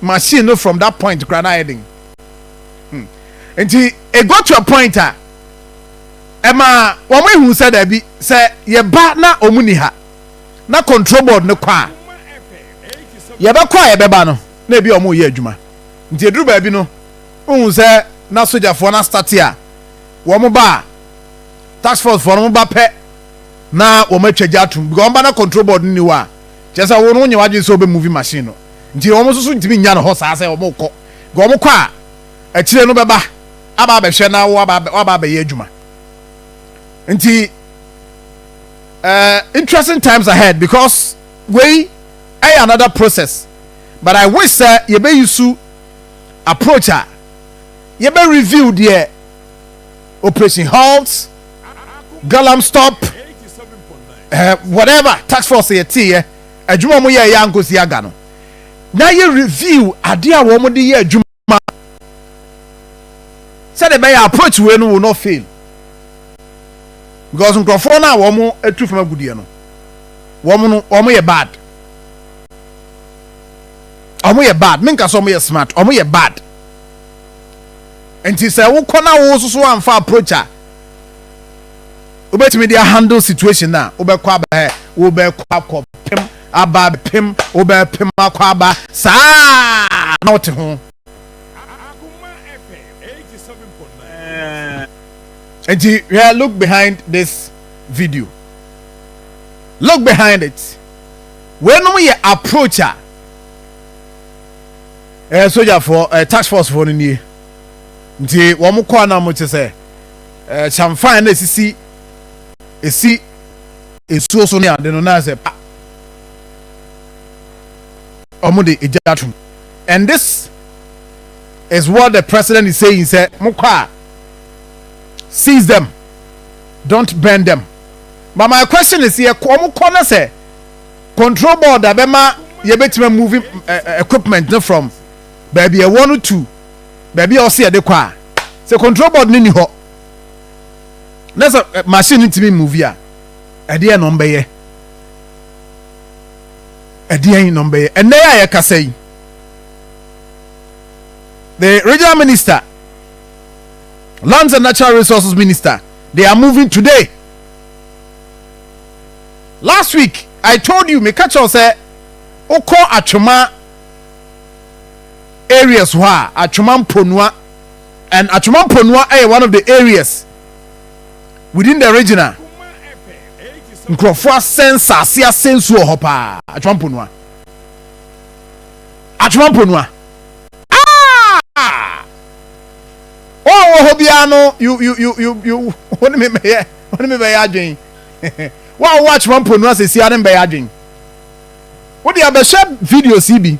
machine no from that point kra na heading nti it got to a point ema wo mo hu say da bi say ye ba na omuni ha na control board ne kwa ye be kwa ye be ba no na bi omo ye adwuma nti eduru ba bi no hu say na soldier for na start here wo mo ba task force for mo ba pe na wo matwaja atum because ba na control board ni wa chesa wo no nya waje so be movie machine no nti wo mo so ntimi nya no ho saa say wo mo kɔ go mo kɔ a akire no be ba aba be hwe na wo aba be ye adwuma nti interesting times ahead because we another process but I wish you be use approach you be review the operation halt galam stop whatever task force ye tie adwuma mo ye ya nkosi aga no na ye review ade a wo mo de ye adwuma say the be approach we no will not fail because nkrofo na wo mo atu fama gudie no wo mo ye bad omo ye bad menka so mo ye smart omo ye bad enti say wo kona wo so amfa approach a obetimi dey handle situation na obekwa ba wo be kwa pem aba pem obe pem akwa aba saa na wote ho Akoma FM 87.9 and yeah, look behind this video. Look behind it. When we approach soldier for task force for ni nti wo mo kwa na mo che say chamfan na esi esuo so ne ade no na say omo de ejatum and this is what the president is saying say mo kwa seize them, don't burn them. But my question is here: Komu kona say control board abema ye betima moving equipment no from baby a 1 or 2 baby o see adekwa say control board ni ho na say machine ntimi move ya ade e number ye and na ya kasai the regional minister, Lands and Natural Resources Minister, they are moving today. Last week, I told you, me catch us say, Oko Achuma areas where Achuma Ponua, and Achuma Ponua is one of the areas within the regional. Nkrofo sense asia sensu hopa Achuma Ponua. Achuma Ponua. Oh, Hobiano, you what me be adwin. Wow, watch one ponua se si adem be adwin. What the other share video CB.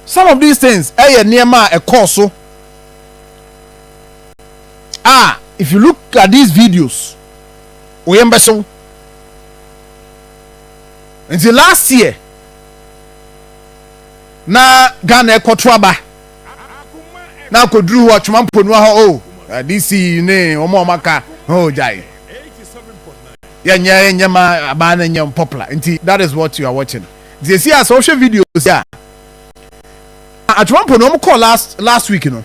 Some of these things near ma a course so. If you look at these videos, we embeso. Until last year, na Ghana ekotwaba. Now could drew watch Mamponua DC ne omo maka jai. Yeah, abana popular. That is what you are watching. They see our social videos here. At Mamponua call last week, you know.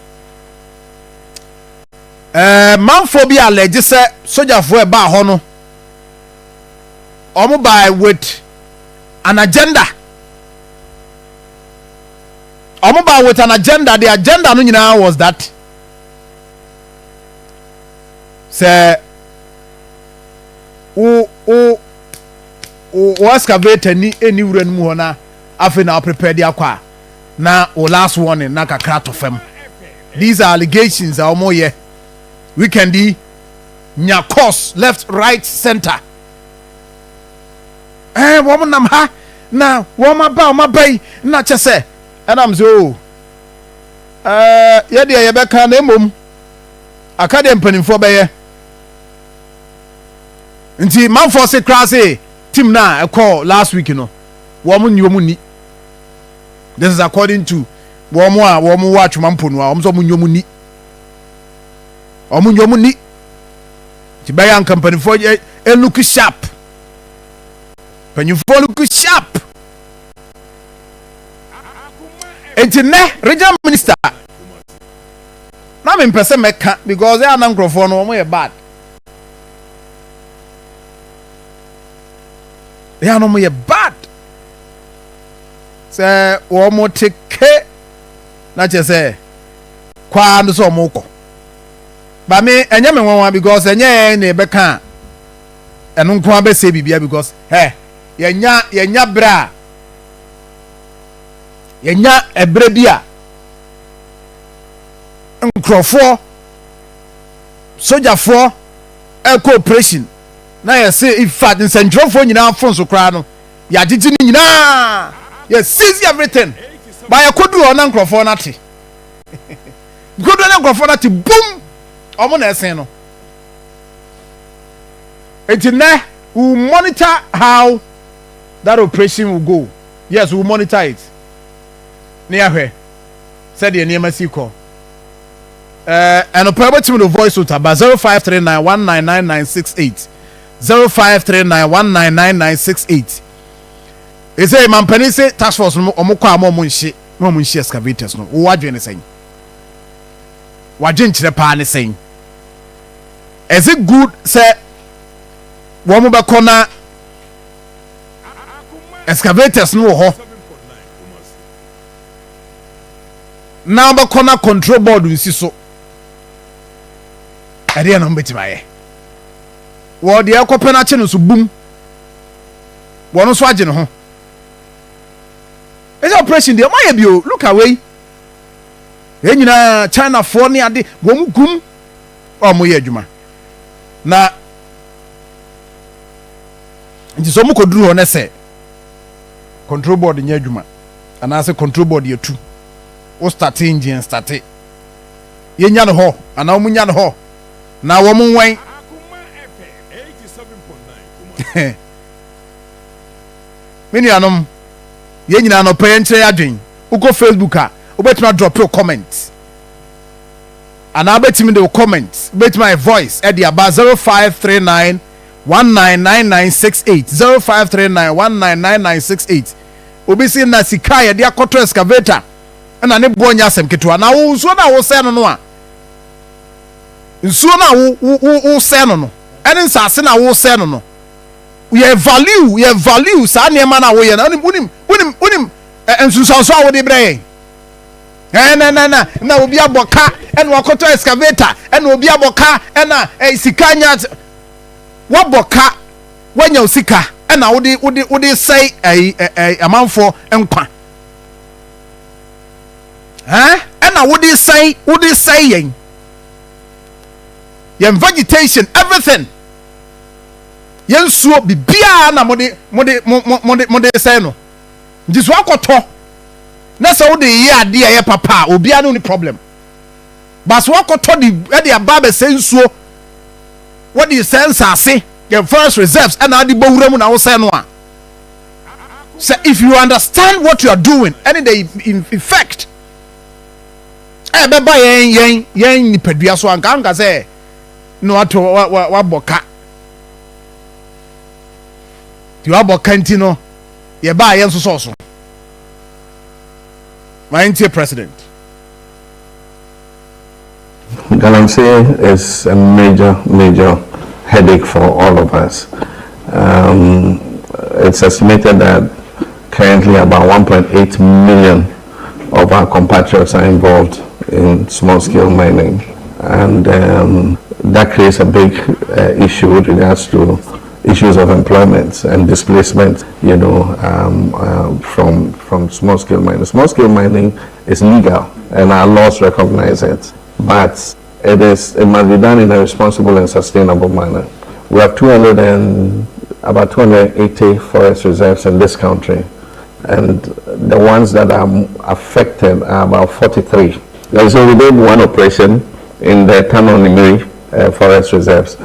Manphobia alleged say soldier for a bar hono. Omo by with an agenda. With an agenda, the agenda no was that say o excavator ni eni wura mu hona afi na prepare dia kwa na o last warning na kakra to fam. These are allegations omo ye weekendi nya course left right center woman nam ha na woman ba bai na chese and I'm so yeah, dear, Rebecca, name Academy penny for bay. Until man for say crassy, Tim na a call last week, you know. Woman, you money. This is according to warm watch Mampunwa, Omzomun Yomuni. Omun Yomuni. Tibayan company for you, and look sharp. When you follow sharp. enti ne regional minister na me mpese meka because they are na nkrofo no omo ye bad they are no mo ye bad say omo teke na che say kwa ndo so omo ko ba me enye me nwanwa because enye na ebeka eno nko abese bibia because yenya bra yenya ebre bia nkrofo sojafoɔ cooperation na yɛ se in fact nsɛntwerɛfoɔ nyinaa fon so koraa no yɛagyegye no nyinaa yɛ seize everything ba yɛkɔduru ɔna nkrɔfoɔ no ate kɔduru na nkrɔfoɔ no ate boom ɔmo na ɛsen no enti nɛ we will monitor how that operation will go. Yes, we will monitor it ne yɛhwɛ sɛdeɛ nneɛma si kɔ and operate to the voice out about 0539199968 0539199968 they say man penny say task force no omukwa mo nhye excavators no wo adwe ne sen wadwe nkyere pa ne sen is it good say wo mo be kona excavators no ho na be kona control board nsi so ade na mbetima ye wo de akopena che no so bum wo no so age ne ho is operation dey my bio look away enyina China for ne ade wo mu gum o mo ye adwuma na nti so mo koduru ho ne se control board nya adwuma ana se control board ye tu o start engine start ye nya ne ho ana o mu nya ne ho na wo mu wen mini anom ye nyina no pay nkyere adwen uko Facebook a obetima drop your comment and abetimi the comment betima my voice at the about 0539 199968 0539 199968 obi si na sika ye de akoto excavator na ne bonya asem ketwa na wo nso na wo se no a nsuo na wo se no ene nsase na wo se no ye value sa ne ma na wo ye na unim ensusanso a wo de bre na obi aboka ene wakoto excavator ene obi aboka ena sika nya wo boka wanya sika ena wo de sei amanfo enkwa ena wo de sei yen yen vegetation everything yen suo bibia na mo de sei no njiso akoto na se wo de ye ade ye papa obia no ni problem bas wo akoto de ababa sei nsuo what the sense ase the first reserves and ade bowura mu na wo sei no a so if you understand what you are doing any day in effect beba yen nipadua so anka say no ato wa boka ti wa boka ntino ye ba yen so my president Galamsey is a major headache for all of us. It's estimated that currently about 1.8 million of our compatriots are involved in small-scale mining, and that creates a big issue with regards to issues of employment and displacement, from small-scale mining. Small-scale mining is legal, and our laws recognize it, but it must be done in a responsible and sustainable manner. We have about 280 forest reserves in this country, and the ones that are affected are about 43. And so we did one operation in the Tanonimiri forest reserves,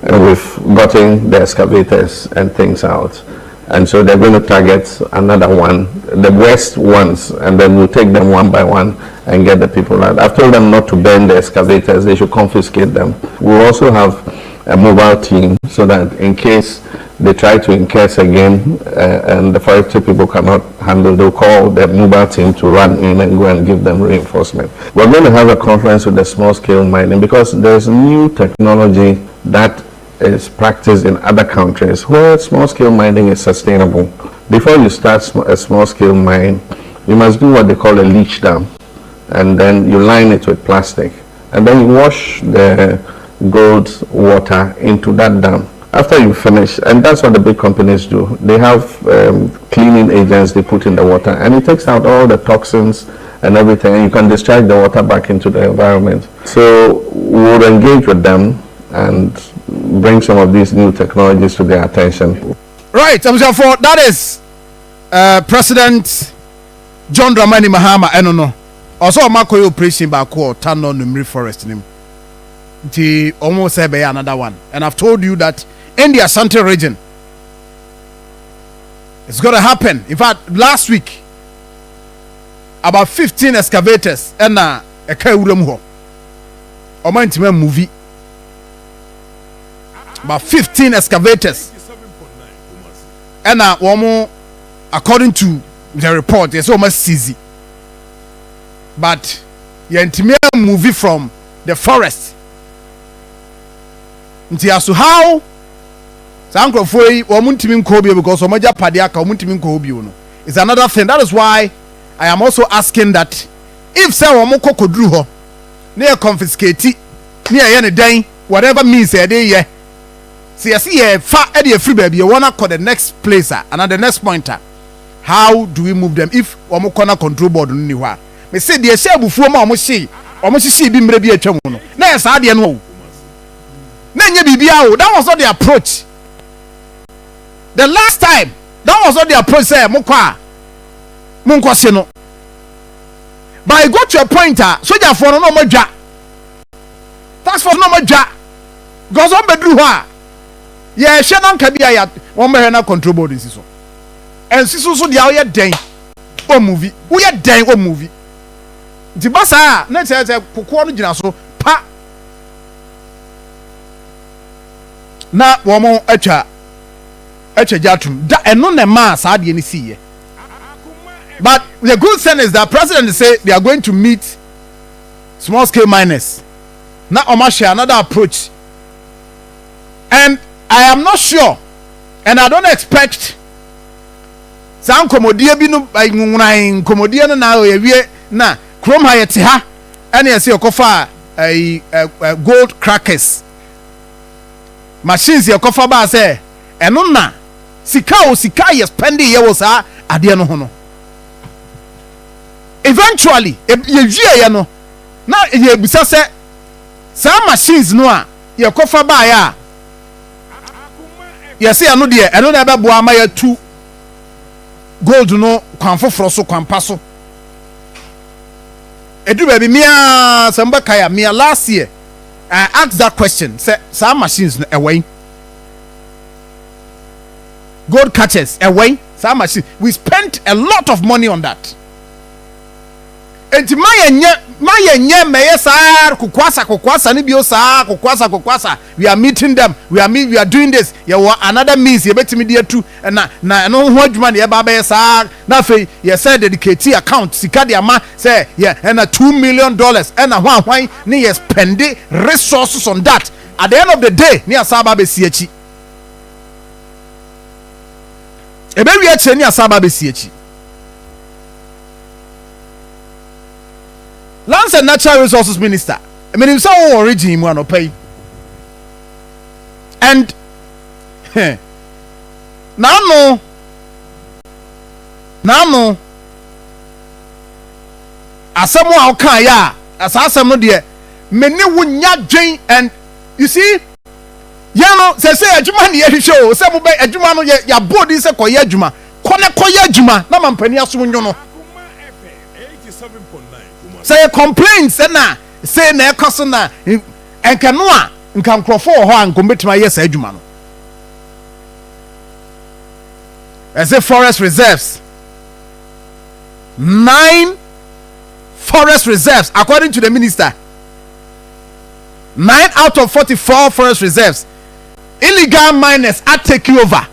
and we've gotten the excavators and things out. And so they're going to target another one, the worst ones, and then we'll take them one by one and get the people out. I've told them not to burn the excavators, they should confiscate them. We'll also have a mobile team so that in case they try to encase again and the forestry people cannot handle, they'll call the mobile team to run in and go and give them reinforcement. We're going to have a conference with the small scale mining because there's new technology that is practiced in other countries where small scale mining is sustainable. Before you start a small scale mine, you must do what they call a leach dam, and then you line it with plastic, and then you wash the gold water into that dam. After you finish, and that's what the big companies do, they have cleaning agents they put in the water, and it takes out all the toxins and everything, and you can discharge the water back into the environment. So we'll engage with them and bring some of these new technologies to their attention. Right, for that is President John Dramani Mahama. I don't know. Also, Makoyo operation back or Tano Numri Forest name. The almost another one, and I've told you that in the Asante region, it's going to happen. In fact, last week, about 15 excavators and a Kaiulamho. Or my movie. About 15 excavators. And one more, according to the report, it's almost easy. But you're intimate movie from the forest. As to how Sankrofoi or Muntimin Kobe because Omaja Padiaka Muntimin Kobe is another thing. That is why I am also asking that if Sawamoko could do her near confiscate near any day, whatever means a day, yeah. See, I see a far Eddie free baby, you wanna call the next placer and at the next pointer. How do we move them if Omokona control board anywhere? Me say the share before almost see be maybe a chamono. Next, I didn't know. That was not the approach. The last time, that was not the approach. Say, Mukwa Seno. But I got to a pointer, so you for no more ja. That's for no more ja. Goes on bedroom. Yeah, Shannon Kabia, one man control board in Siso. And Siso, so the hour day or movie. We are day or movie. The Bassa, let's say, Kukwano so pa. Na womo echa jatum da eno ne ma saade ni siye. But the good thing is that president say they are going to meet small scale miners. Na oma share another approach. And I am not sure, and I don't expect some komodia bi no ngunran komodia no na oyewie na krom ha yete ha ene yesi okofa gold crackers machines yakofa ba say eno na sika ye spend ye wo sa ade no ho no eventually ye wie ye no na ye bisa say some machines no a yakofa ba ya yesi eno de eno na be boa ma ya tu gold no kwan foforo so kwan paso edu baby mia samba kaya mia last year I asked that question say some machines no away gold catchers away some machines we spent a lot of money on that enti mayenye meyesa kukwasa ni bio sa kukwasa we are meeting them we are doing this ya another means ye betimi dia tu na no ho adwuma ne ba ba sa na fe ye say dedicate account sika dia ma say yeah and $2 million and hwan ni ye spend resources on that at the end of the day ni asaba be si echi ebe wi echi ni asaba be si echi. Lands and Natural Resources Minister. I mean, himself origin him no pay. And now asamu kan ya asasam no de meni wunya dwen and you see ya no say adwuma ne ye hwehwe o say mo be adwuma no ya body say koye adwuma koye adwuma na mampani aso nwo no say complaints na say na ekoso na enkano a nkankrofo ho ankometima yes adwuma no as a forest reserves 9 forest reserves according to the minister 9 out of 44 forest reserves illegal miners are taking over.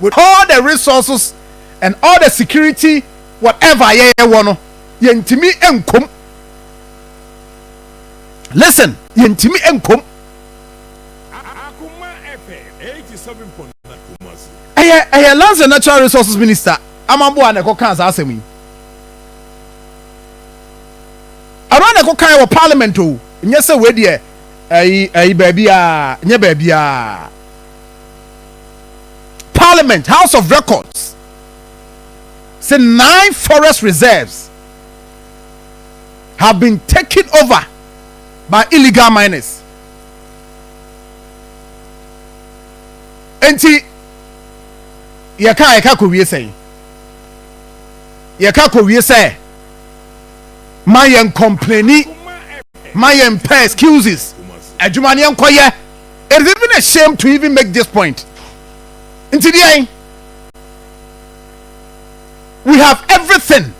With all the resources and all the security, whatever yentimi enkom. Listen, yentimi enkom. Akoma FM 87.9. Aya Lands and Natural Resources Minister Amambo Aneko Kansa asemi. Around the Kokai Parliament o. Nye se we de baby nye baby Parliament, House of Records, say 9 forest reserves have been taken over by illegal miners. Enti yeka ko wie say. Yeka ko wie say. Mayen complaining, mayen pay excuses. Adwumani enkoye. It is even a shame to even make this point. Into the end, we have everything.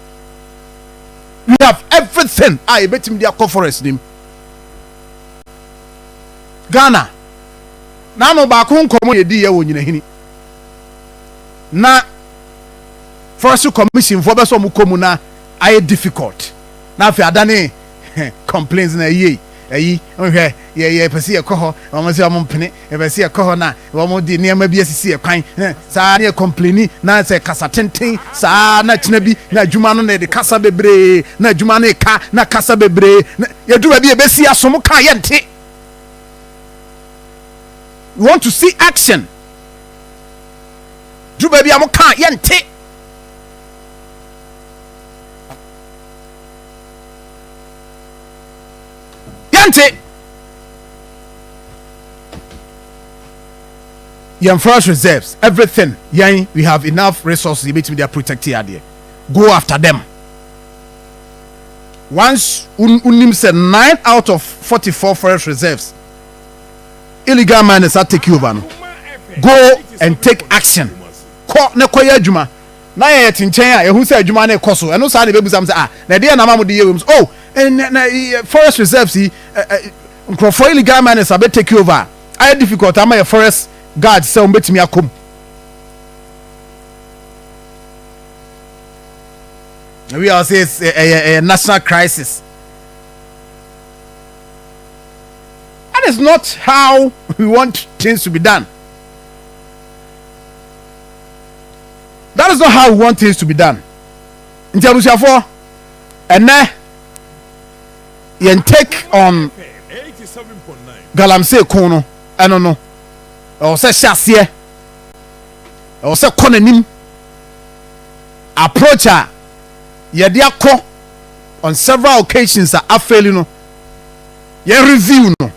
We have everything. I bet him their forest name. Ghana. Na no ba ko nkomo ye di ye wo nyina hini. Na Forest Commission for beso mu komu na aye difficult. Na fi adane complaints na ye. Ayi ohwe ye pese ye koho omo se omo mpene ye pese ye koho na omo di niam bi asisi ye kwan sa na ye complaini na se kasa tenten sa na kina bi na adwuma no na de kasa bebre na adwuma na ka na kasa bebre ye duba bi ye besi asom ka ye nte. We want to see action. Duba bi am ka ye nte. Yan forest reserves, everything. Yan, we have enough resources. They are protected here. Go after them. Once unim said 9 out of 44 forest reserves, illegal miners are taking over. Go and take action. Ko ne koya adwuma. Na ye tinchen a who say adwuma na ekoso. Eno sa na bebu sam say na dey na mamu dey yewum. Oh, and forest reserves for illegal miners are take over. I difficult am a forest guard say umbetimi akom. We all say it's a national crisis. That is not how we want things to be done. That is not how we want things to be done. In terms of and you take on Galamsey Kono, I don't know. Or say Shassier, or say Konanim approach her. Yediako on several occasions are failing. No, ye review no.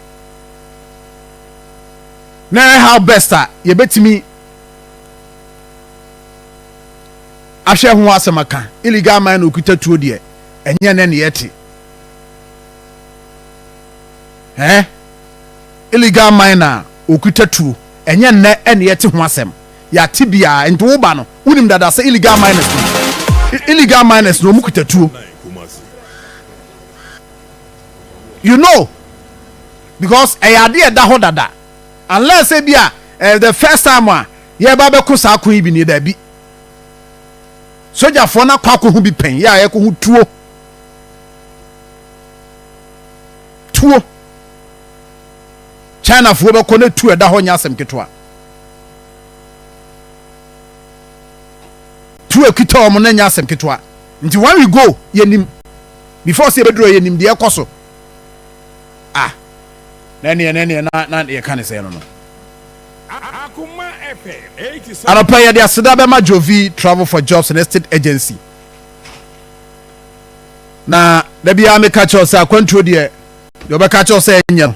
Now how best you bet me. Ashe hu asemaka illegal mine okuta tuo de enye ne yeti illegal mine okuta tuo enye ne ene yeti hu asem ya tibia ento wo ba no unim dada se illegal miners no mukuta tuo, you know, because ayade da ho dada unless e bia the first time ye ba be ko sa ko ibi ni da bi soja for na kwako hu bi pen ya ye ko hu tuo China fo be ko na tuo da ho nya asem ketwa tuo kita o mo na nya asem ketwa nti when we go yenim before say bedro yenim de ekoso na ye kan say no Akoma FM 87. Anapa ye de aseda be ma Jovi Travel for Jobs and Estate Agency na da bia me catch us akwantuo de be catch us enye